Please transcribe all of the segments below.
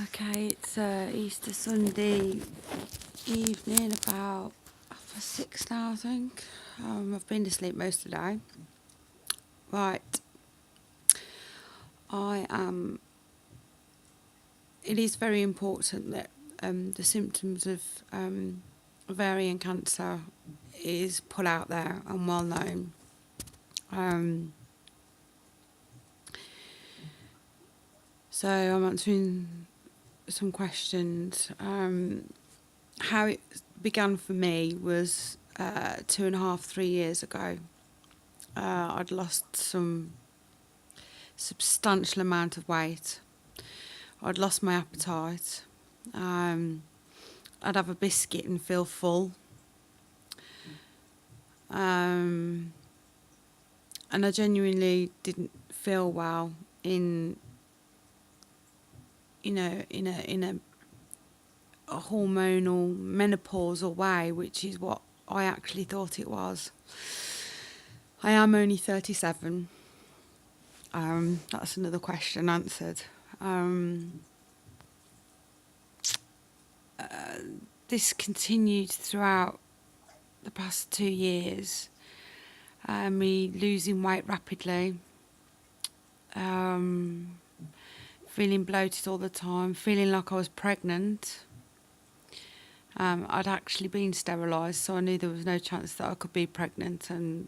Okay, it's Easter Sunday evening, about 6 now, I think. I've been asleep most of the day. Right, I am. It is very important that the symptoms of ovarian cancer is put out there and well known. So I'm answering some questions. How it began for me was 2.5, 3 years ago. I'd lost some substantial amount of weight. I'd lost my appetite. I'd have a biscuit and feel full. And I genuinely didn't feel well in a hormonal menopausal way, which is what I actually thought it was. I am only 37. That's another question answered. This continued throughout the past 2 years. Me losing weight rapidly, feeling bloated all the time, feeling like I was pregnant. I'd actually been sterilised, so I knew there was no chance that I could be pregnant, and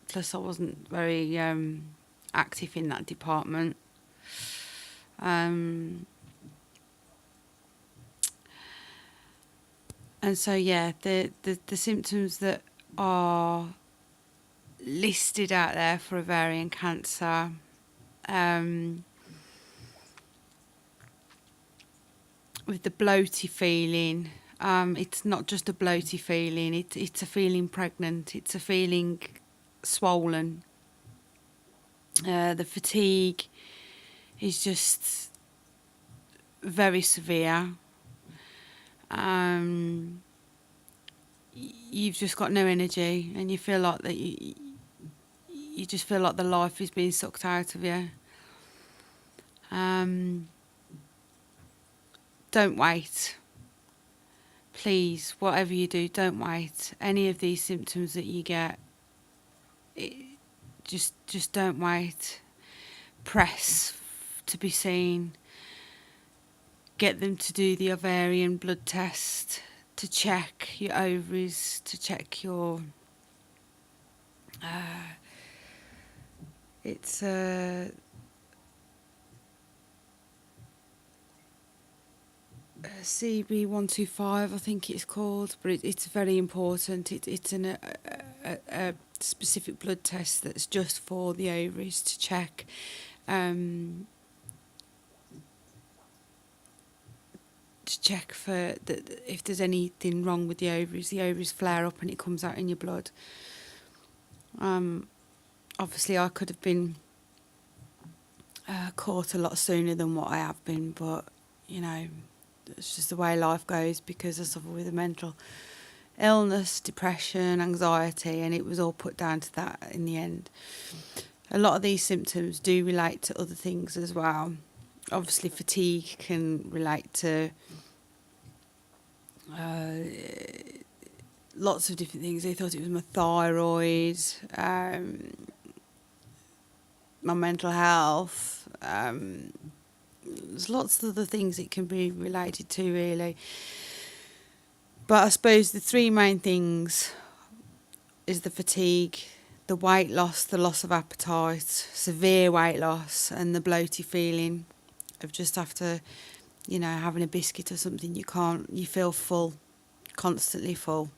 plus I wasn't very active in that department. And so, yeah, the symptoms that are listed out there for ovarian cancer, with the bloaty feeling, it's not just a bloaty feeling, it's a feeling pregnant, it's a feeling swollen. The fatigue is just very severe. You've just got no energy, and you feel like that you just feel like the life is being sucked out of you. Don't wait. Please, whatever you do, don't wait. Any of these symptoms that you get, just don't wait. Press to be seen. Get them to do the ovarian blood test, to check your ovaries, to check your... it's CB125, I think it's called, but it's very important. It's a specific blood test that's just for the ovaries to check for if there's anything wrong with the ovaries. The ovaries flare up and it comes out in your blood. Obviously, I could have been caught a lot sooner than what I have been, but it's just the way life goes, because I suffer with a mental illness, depression, anxiety, and it was all put down to that in the end. A lot of these symptoms do relate to other things as well. Obviously, fatigue can relate to lots of different things. They thought it was my thyroid, my mental health. There's lots of other things it can be related to, really. But I suppose the three main things is the fatigue, the weight loss, the loss of appetite, severe weight loss, and the bloaty feeling of just after, having a biscuit or something, you feel full, constantly full.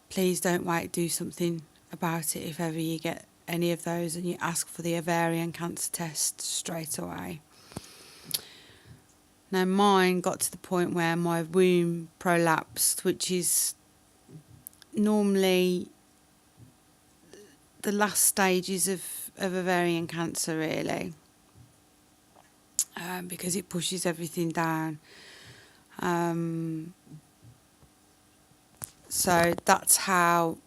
Please don't wait, do something about it if ever you get any of those, and you ask for the ovarian cancer test straight away. Now, mine got to the point where my womb prolapsed, which is normally the last stages of ovarian cancer, really, because it pushes everything down. So that's how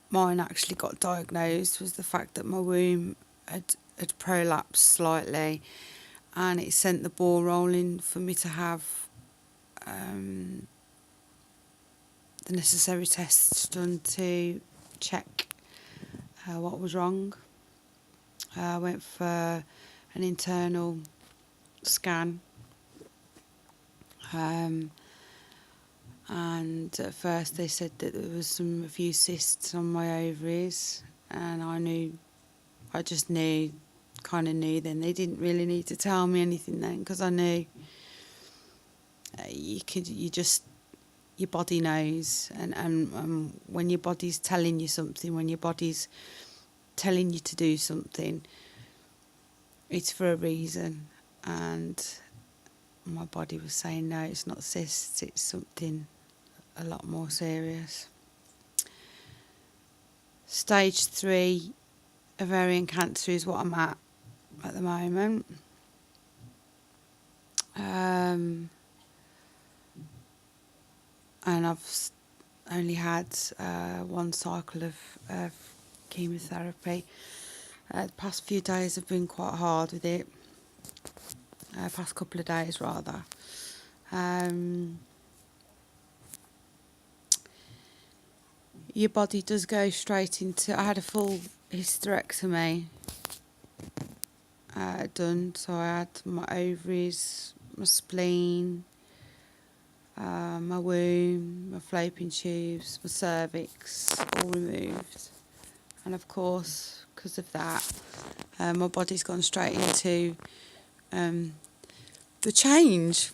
mine actually got diagnosed, was the fact that my womb had prolapsed slightly, and it sent the ball rolling for me to have the necessary tests done to check what was wrong. I went for an internal scan, and at first they said that there was a few cysts on my ovaries, and I just kind of knew then. They didn't really need to tell me anything then, because I knew. Your body knows, and when your body's telling you something, when your body's telling you to do something, it's for a reason. And my body was saying, no, it's not cysts, it's something a lot more serious. Stage 3 ovarian cancer is what I'm at the moment. And I've only had one cycle of chemotherapy. The past few days have been quite hard with it. Past couple of days, rather. Your body does go straight into... I had a full hysterectomy done, so I had my ovaries, my spleen, my womb, my fallopian tubes, my cervix, all removed. And of course, because of that, my body's gone straight into the change,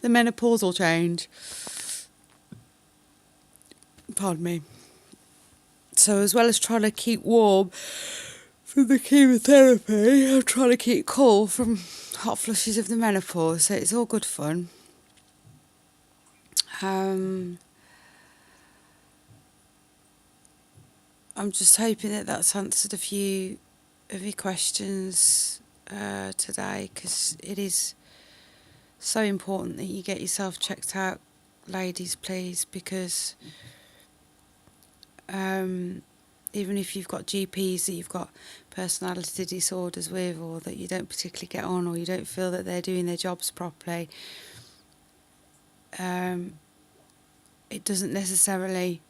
the menopausal change. Pardon me. So as well as trying to keep warm from the chemotherapy, I'm trying to keep cool from hot flushes of the menopause. So it's all good fun. I'm just hoping that that's answered a few of your questions today, because it is so important that you get yourself checked out, ladies, please, because even if you've got GPs that you've got personality disorders with, or that you don't particularly get on, or you don't feel that they're doing their jobs properly, it doesn't necessarily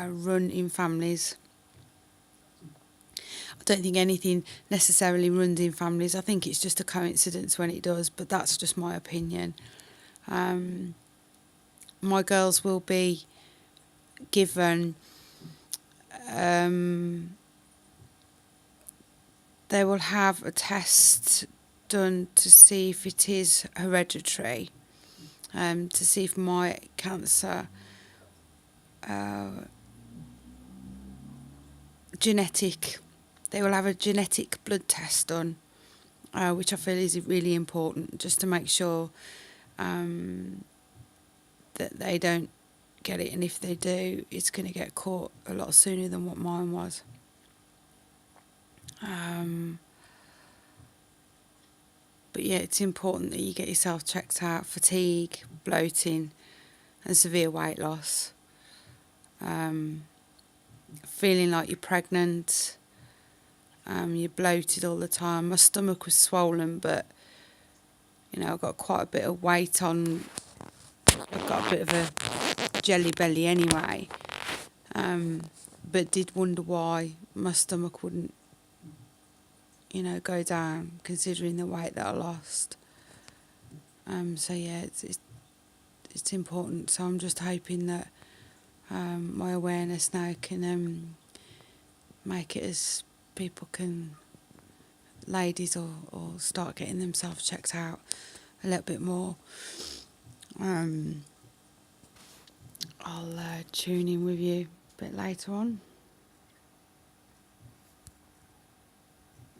run in families. I don't think anything necessarily runs in families. I think it's just a coincidence when it does, but that's just my opinion. My girls will be given... they will have a test done to see if it is hereditary, to see if my cancer genetic. They will have a genetic blood test done, which I feel is really important, just to make sure that they don't get it, and if they do, it's going to get caught a lot sooner than what mine was. But yeah, it's important that you get yourself checked out. Fatigue, bloating, and severe weight loss. Feeling like you're pregnant. You're bloated all the time. My stomach was swollen, but I've got quite a bit of weight on. I've got a bit of a jelly belly anyway. But did wonder why my stomach wouldn't go down, considering the weight that I lost. So yeah, it's important. So I'm just hoping that my awareness now can make it as people can, ladies, or start getting themselves checked out a little bit more. I'll tune in with you a bit later on.